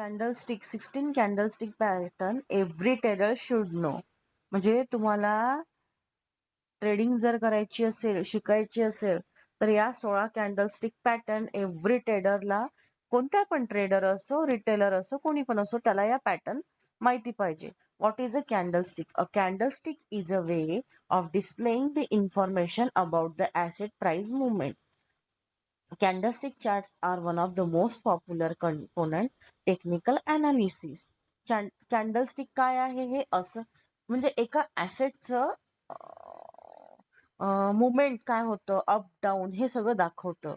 Candlestick 16 candlestick pattern every trader should know. म्हणजे तुम्हाला trading जर करायची असेल, शिकायची असेल, तर या 16 कॅन्डलस्टिक पॅटर्न एव्हरी ट्रेडरला, कोणता पण ट्रेडर असो, रिटेलर असो, कोणी पण असो, त्याला या पॅटर्न माहिती पाहिजे. What is a candlestick? A candlestick is a way of displaying the information about the asset price movement. Candlestick charts are one of the most popular component technical analysis. Candlestick काय आहे हे असं म्हणजे एका ॲसेटचं movement काय होतं, up down, हे सगळं दाखवतं.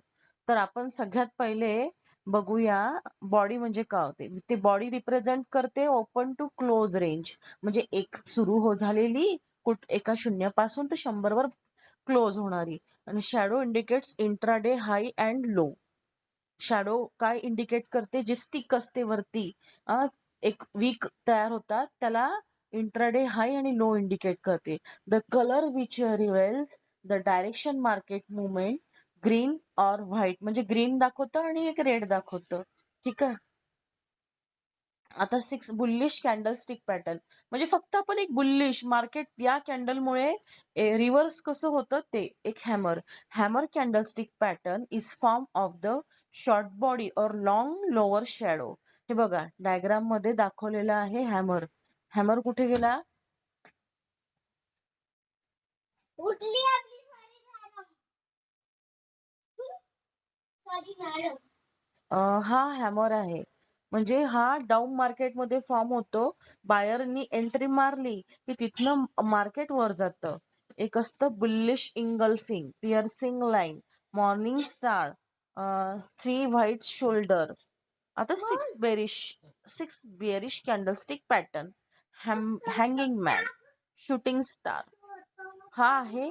तर आपण सगळ्यात पहिले बघूया बॉडी म्हणजे काय होते. ते बॉडी रिप्रेझेंट करते ओपन टू क्लोज रेंज, म्हणजे एक सुरू झालेली एका 0 पासून ते 100 वर क्लोज होणारी. आणि shadow indicates intraday high and low. Shadow काय इंडिकेट करते? जे स्टिक असते वरती, एक वीक तयार होतात, त्याला इंट्राडे हाय आणि लो इंडिकेट करते. The colour which reveals the direction market movement, green और व्हाईट, म्हणजे ग्रीन दाखवतं आणि एक रेड दाखवतं. ठीक आहे. आता 6 बुलिश कॅन्डलस्टिक पॅटर्न, म्हणजे फक्त आपण एक बुलिश मार्केट या कॅन्डलमुळे रिव्हर्स कसं होतं ते. एक hammer candlestick pattern is form of the short body और लॉंग लोअर शॅडो. हे बघा डायग्राम मध्ये दाखवलेला आहे हॅमर. हॅमर कुठे गेला? हा हॅमर आहे. म्हणजे हा डाऊन मार्केटमध्ये फॉर्म होतो. बायरनी एंट्री मारली की तिथनं मार्केट वर जातं. एक असतं bullish engulfing, piercing line, morning star, 3 white shoulder. आता 6 bearish candlestick pattern, hanging man, shooting star. हा आहे